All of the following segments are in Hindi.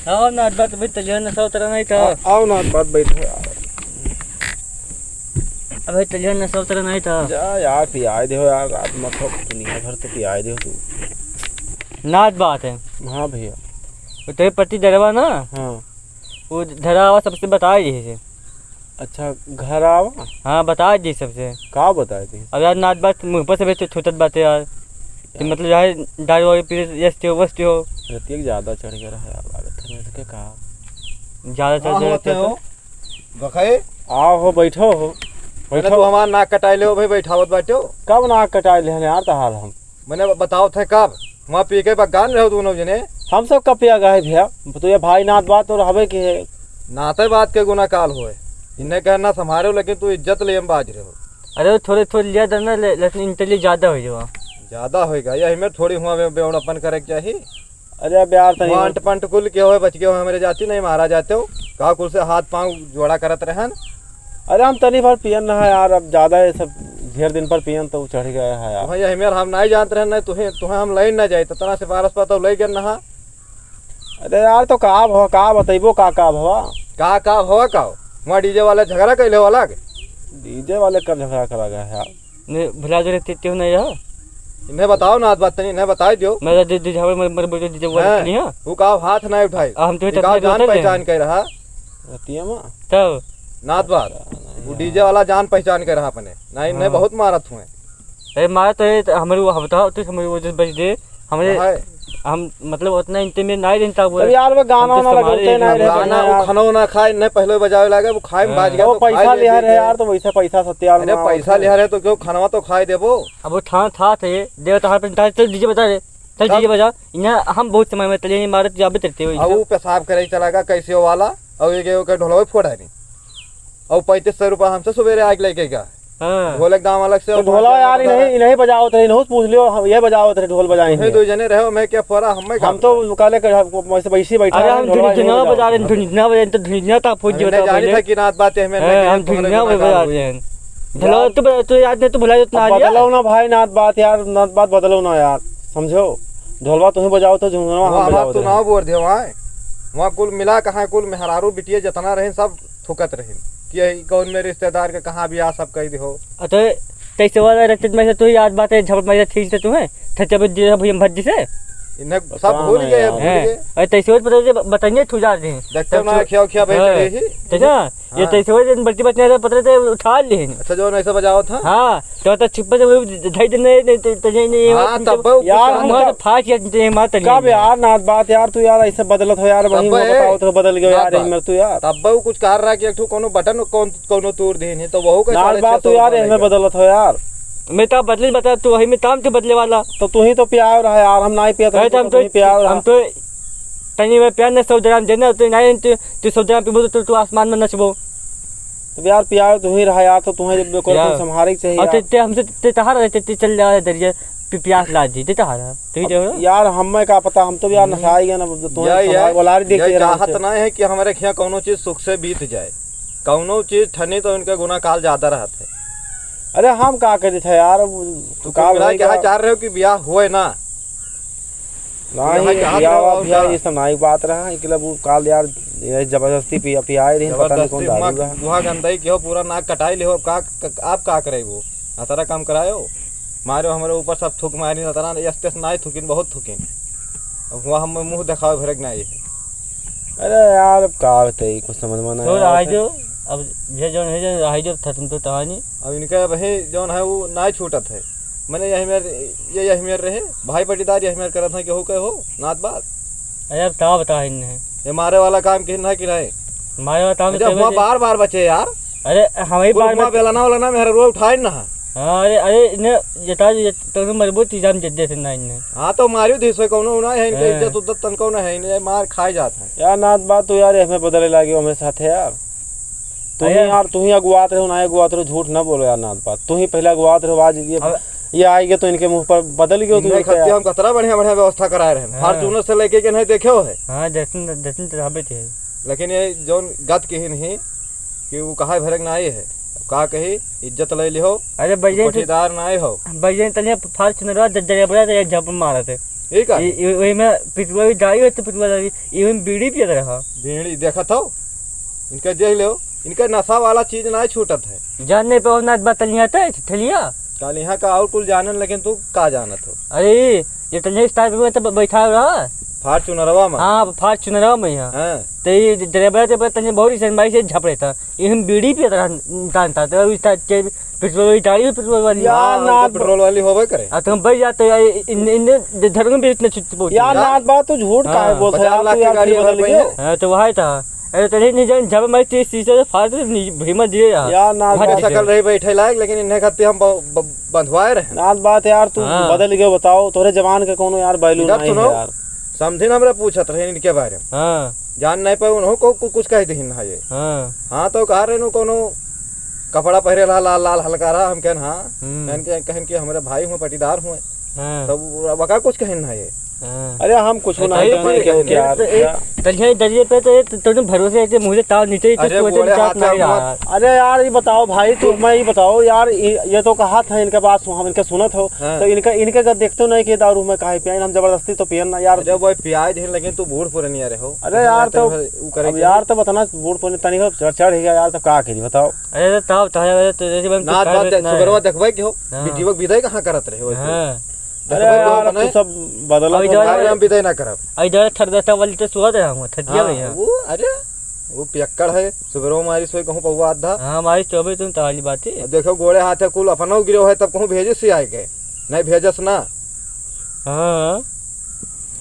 आओ नाथ बात भाई तलिया नशा उतरा नहीं था। आओ नाथ बात बैठो यार। अबे तलिया नशा उतरा नहीं था। जा यार पियाए दे हो यार, रात मत हो, दुनिया भर तो पियाए दे हो तू। नाथ बात है। हाँ भैया। वो तेरे पति डरवा ना। हाँ वो धरा हुआ सबसे बता दी। अच्छा घर आवा। हाँ बता दी सबसे। का बताए थे? अब यार नाथ बात मुँह पर से भी छोटत बात है यार कि मतलब यार दारू वाली पी यस्ट हो वस्ट हो रतिया ज़्यादा चढ़ गया है यार, लागत है मेरे के कहा ज़्यादा चढ़ जाते हो। बखाए आओ हो बैठो हो मैंने तो हमारा नाक कटाई ले भाई बैठावत बैठो। कब नाक कटाए ले यार तहार हम मैंने बताओ थे कब वहाँ पी के बगान रहो दोनों जने। हम सब कब पिया गए भैया? तो ये भाई नाथ बात और हवे के है नाते बात के गुना काल होए इन्हें कहना संभालो, लेकिन तू इज्जत ले हम बाज रहे हो। अरे थोड़े थोड़े लिया दरना लेकिन इनके लिए ज़्यादा हो जाओ। ज्यादा होएगा यही में थोड़ी हुआ बेवड़ापन करे के चाहिए। अरे अब यार तनी पंट पंट कुल के होए बच के हो मेरे जाती नहीं मारा जाते हो कहा कुल से हाथ पांव जोड़ा करत रहन। अरे हम तनी भर पियन रहा यार, अब ज्यादा ये सब ढेर दिन पर पियन तो चढ़ गया है यार। वहाँ यही में हम नहीं जानते रहे, नहीं तुम्हें हम लई ना जाए तो तना सिफारिश पर तो लई गए नहा। अरे यार तो का भवा का बतैबो का भवा का हो का वहाँ डीजे वाले झगड़ा कैले वाला डीजे वाले कब झगड़ा करा गया है यार? भुला जो रहते हो नहीं रहा। इन्हें बताओ ना बात नहीं इन्हें बता दियो। मेरा दीदी मर बोल दीदी वो नहीं है वो का हाथ नहीं उठाई हम तो जान पहचान कर रहा रतिया में तब नाथ बात वो डीजे वाला जान पहचान कर रहा अपने नहीं इन्हें बहुत मारत हुए। अरे मारा तो हमारे वो बताओ तो हमारे वो बच दे हमारे हम मतलब उतना इंतजाम नहीं रहता वो यार वो गाना ना लगाते नहीं रे गाना वो खाना ना खाए नहीं पहले बजावे लगे वो खाए में बाज गया वो पैसा लिया है यार, तो वैसे पैसा सत्याल अरे पैसा लिया है तो क्यों खाना तो खाए देबो। अब वो था थे देव तो हाथ पे चल डीजे बजा रे चल डीजे बजा इन्हें हम बहुत समय में तले नहीं मारत जाबे करते हो। अब वो पेशाब करे चलागा कैसे हो वाला और ये ढोलवे फोड़ा नहीं और 3500 रुपया हमसे सवेरे आग लेके गया ढोलक दाम अलग से। ढोला यार इन्हें बजाओ थे इन्हों पूछ लियो हम ये बजाओ थे ढोल बजाएंगे दो जने रहो मैं क्या फरा हम तो काले वैसे बैठा अरे हम धुनिया बजा रहे धुनिया बजा तो धुनिया था फौज जो जानी था कि रात बात है हम धुनिया बजा रहे हैं ढोला तो याद नहीं तो भुला उतना बदलो ना भाई नाथ बात यार, नाथ बात बदलो ना यार समझो। ढोलवा तुम्हें बजाओ तो झुंझुनवा हम बजाओ तो ना बोल दे वहाँ कुल मिला कहाँ कुल मेहरारू बिटिया जितना रहे सब थुकत रहे कि कौन मेरे रिश्तेदार के कहाँ भी आ सब कह दे हो। तो तैसे वाला रखते में से तो याद बात है झपट मार ठीक से तुम्हें ठच्चा भैया भज्जी से इन्हें सब भूल गए अरे तैसे बताइए ठुजा दे देखते ना खिया खिया बैठ ही तेजा ये तैसे बच्चे बच्चे पता थे उठा लिए। अच्छा जो ऐसा बजाओ था हाँ तो छिपा से ढाई दिन नहीं हां तब यार हम फाट या मार कब यार नाथ बात यार तू यार ऐसे बदलत हो यार वही बताओ तो बदल गयो यार मेरे तू यार तब वो कुछ कर रहा कि एक ठो कोनो बटन कोनो तोड़ देने तो वो का नाथ बात तू यार इसमें बदलत हो यार। मैं तो बदले बता तू वही में काम तो बदले वाला तो तू ही तो प्यार रहा यार, हम नहीं पिया तो हम तो प्यार हम तो तनी में प्यार ने 100 ग्राम देना तो नहीं तू 100 ग्राम पीबो तो तू आसमान में नचबो तो यार प्यार तू ही रहा यार, तो तुम्हें कोई संभारे चाहिए और ते हमसे ते तहार रहते चल जा दरिया प्यास ला दी ते तहार ठीक है यार हमें का पता हम तो यार नशाएगा ना तुम्हें बोला रही देखते चाहत ना है कि हमारे खिया कोनो चीज सुख से बीत जाए कोनो चीज ठनी तो उनका गुना काल ज्यादा रहता है। अरे हम का करे थे यार तू का क्या चाह रहे हो कि ब्याह हुए ना नहीं ये सब नहीं बात रहा है कि वो काल यार जबरदस्ती पियाए रही पता नहीं कौन दारू रहा वहां गंदई के हो पूरा नाक कटाई ले हो आप का करे वो अतरा काम करायो मारो हमारे ऊपर सब थूक मारी अतरा यस्तेस नहीं थूकिन बहुत थूकिन वहां हम मुंह दिखाओ भरक नहीं है। अरे यार का बताई कुछ समझ में नहीं आ जो अब ये जो है जो आई जो था तुम तो कहानी अब इनका भाई जो है वो ना छूटत है मैंने यही मेर रहे भाई पटीदार यही मेर करत है कि हो के हो नाथ बात। अरे क्या बता इन्हें ये मारे वाला काम किन है कि नहीं मारे वाला काम बार बार बचे यार। अरे हमें बार बार बेलाना वाला ना मेरा रोज उठाए ना। हां अरे इन्हें जता तो मजबूत इजाम जद्दे से ना इन्हें हां तो मारियो दिसो कोनो ना है इनके इज्जत उद्दत तन को ना है इन्हें मार खाए जात है यार नाथ बात तो यार हमें बदले लागे हमें साथ है यार। तू ही यार तू ही अगुआत रहो ना अगुआत रहो झूठ ना बोलो यार नाथ बात तू ही पहले अगुआत रहो आज ये ये आएंगे तो इनके मुंह पर बदल गयो तू खत्ते हम कतरा बढ़िया बढ़िया व्यवस्था कराए रहे फॉर्च्यूनर से लेके के नहीं देखे हो है। हां दर्शन तराबे थे, लेकिन ये जोन गत की नहीं कि वो कहा भरक ना आए है का कही इज्जत ले लियो। अरे भैया पटीदार ना आए हो भैया तने फॉर्च्यूनर दर्जन बड़ा तो झप मारा थे ठीक है वही में पिटवा भी डाई तो पिटवा डाई इवन बीड़ी पिया रहा बीड़ी देखा था इनका देख लो इनका नशा वाला चीज ना छूटत है जानने पे ना बात तलिया था ठलिया काल यहाँ का और कुल जानन लेकिन तू का जानत हो। अरे ये तलिया स्टार पे तो बैठा रहा फॉर्च्यूनरवा में। हां फॉर्च्यूनरवा में यहां हां तो ये ड्राइवर ते तने बहुत शर्माई से झप रहा था इवन बीड़ी पिया रहा जानता तो इस पेट्रोल गाड़ी पेट्रोल वाली यार ना पेट्रोल वाली होवे करे आ तुम भाई जाते इन धर्म में इतने छुट्टी पहुंच यार ना बात तू झूठ काहे बोलत है यार, तू यार गाड़ी बदल बदल गयो। हां तो वही था। अरे तने नहीं जान जब मैं तेज शीशे से फाड़ भीमा दिए यार ना भाई सकल रही बैठे लायक लेकिन इन्हें खत्ते हम बंधवाए रहे ना बात यार तू हाँ। बदल गयो बताओ तोरे जवान के कोनो यार बैलू नहीं है यार। समझे ना हमरा पूछत रहे इनके बारे में हां जान नहीं पाए उन्हों को कुछ कह दे ना ये हां हाँ तो कहा रहे कोनो कपड़ा पहरे लाल लाल लाल हल्का रहा हम कहन हाँ कहन के हमारे भाई हुए पटीदार हुए हां तब वका कुछ कहन ना ये अरे हम कुछ नहीं कहते यार तलिया दरिए पे तो तुमने भरोसे से मुझे ताव नीचे ही अरे कुछ बोले नहीं हाथ में रहा। अरे यार ये बताओ भाई तू मैं ये बताओ यार ये तो कहा था इनके बात हम इनके सुनत हो हाँ। तो इनके देखते नहीं कि दारू में काहे पिया हम जबरदस्ती तो पियन ना यार। जब वो प्याज है लेकिन तू बूढ़ पुरानी रहो। अरे यार तो अब यार तो बताना बूढ़ पुरानी तनी चढ़ गया यार तो का करी बताओ। अरे ताव ताया तो नाथ बात सुगरवा देखबै के हो बिटिवक विदाई कहां करत रहे हो। हां अरे यार तू सब बदला हम विदाई ना करब इधर ठरदसा वाली तो सुआ रहा हूं ठटिया भैया वो अरे वो पियक्कड़ है सुगरवा मारी सोई कहूं पौवा आधा। हां हमारी 24 तुम ताली बात है देखो गोड़े हाथे कुल अपनो गिरो है तब कहूं भेजे से आए के नहीं भेजस ना। हां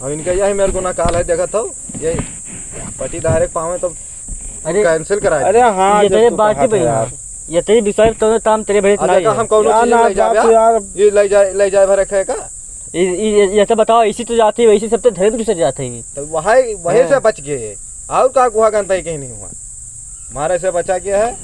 अब इनका यही मेरे को ना काल है देखा था ये पटीदार पावे तो अरे कैंसिल कराए। अरे हां ये तेरे बात है भैया ये तेरी विश्वास तो ताम तेरे भेज ना हम कौन चीज ले जावे यार ये ले जाए भरे रखे का ये तो बताओ इसी तो जाती है वैसे सब तो धर्म दूसरे जाते हैं तो वही से बच गए और का गुहा गंता कहीं नहीं हुआ मारे से बचा गया है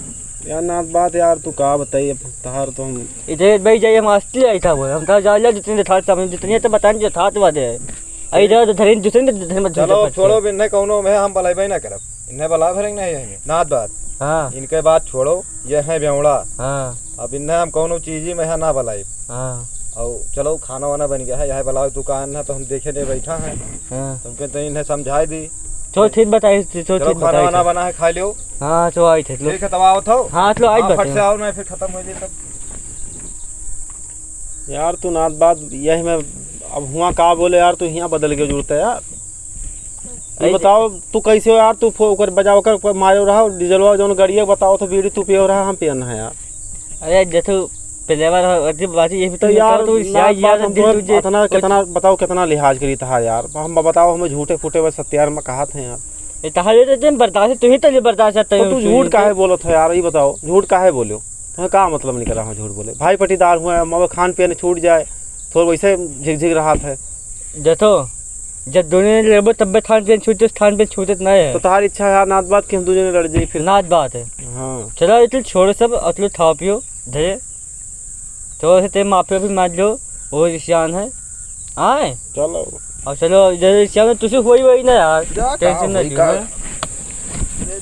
यार ना बात यार तू का बताइए तहार तो हम इधर भाई जाइए हम असली आई था वो हम था जाला जितने था सामने जितने तो बताने जो था तो वादे है इधर धरे दूसरे धर्म चलो छोड़ो बिन्ने कौनो में हम भलाई ना करब इन्हें भला भरेंगे नहीं है नाथ बात। हां इनके बात छोड़ो ये है बेवड़ा। हां अब इन्हें हम कौनो चीज ही में है ना भलाई। हां और चलो खाना वाना बन गया है यह भला दुकान है तो हम देखे नहीं बैठा है हां तुमके तो इन्हें समझाई दी तो ठीक बताई तो ठीक खाना वाना बना है खा लियो। हां तो आई थे ठीक है तब आओ तो हां तो आज फट से आओ ना फिर खत्म हो जाए तब। यार तू नाथ बात यही मैं अब हुआ का बोले यार तू यहाँ बदल के जरूरत है यार। ये बताओ तू कैसे हो यार तू ओकर बजाव कर मारे रहा डीजलवा जोन गाड़िया बताओ तो बीड़ी तू पियो रहा हम पियन है यार। अरे देखो पहले बार अजीब बात ये भी तो यार इतना कितना बताओ कितना लिहाज करी था यार हम बताओ हमें झूठे फूटे बस सत्यार में कहा थे यार ये तहारे तो बर्दाश्त तू ही तो बर्दाश्त करता है तू झूठ काहे बोलो था यार ये बताओ झूठ काहे बोलो तुम्हें का मतलब नहीं करा झूठ बोले भाई पटीदार हुए मगर खान पीने छूट जाए तो वैसे झिक रहा था। देखो जब दोनों लेबो तब खान पीन छूटे खान पीन छूटे ना है तो तारी इच्छा है नाथ बात कि हम दूसरे लड़ जाए फिर नाथ बात है। हाँ चलो इतने छोड़ो सब अतलो खाओ पियो धरे तो ते माफिया भी मान लो वो ईशान है आए चलो और चलो जैसे ईशान तुझे हुई वही ना यार टेंशन ना लियो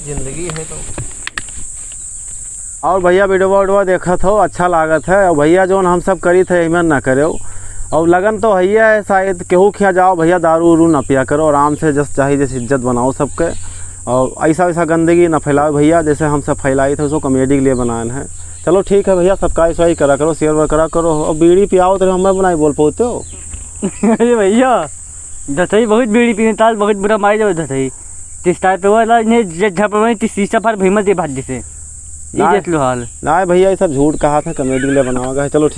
जिंदगी है तो। और भैया वीडियो देखा था अच्छा लागत है और भैया जो हम सब करी थे इमन ना करे और लगन तो भैया है शायद केहू खिया जाओ भैया दारू उरू ना पिया करो आराम से जस्ट चाहिए जैसे इज्जत बनाओ सबके और ऐसा गंदगी ना फैलाओ भैया जैसे हम सब फैलाई थे उसको कॉमेडी के लिए बनाए हैं। चलो ठीक है भैया सब्सक्राइब सही करा करो शेयर करा करो और बीड़ी पियाओ तो हमें बनाई बोल पाते हो। अरे भैया दसई बहुत बीड़ी पीने ताल बहुत बुरा मारी जाओ दसई तिस टाइप पे वाला ने झप में तिस शीशा पर भीमत दे भाज से ये देख लो हाल ना भैया ये सब झूठ कहा था कॉमेडी के लिए बनाओगे। चलो ठीक।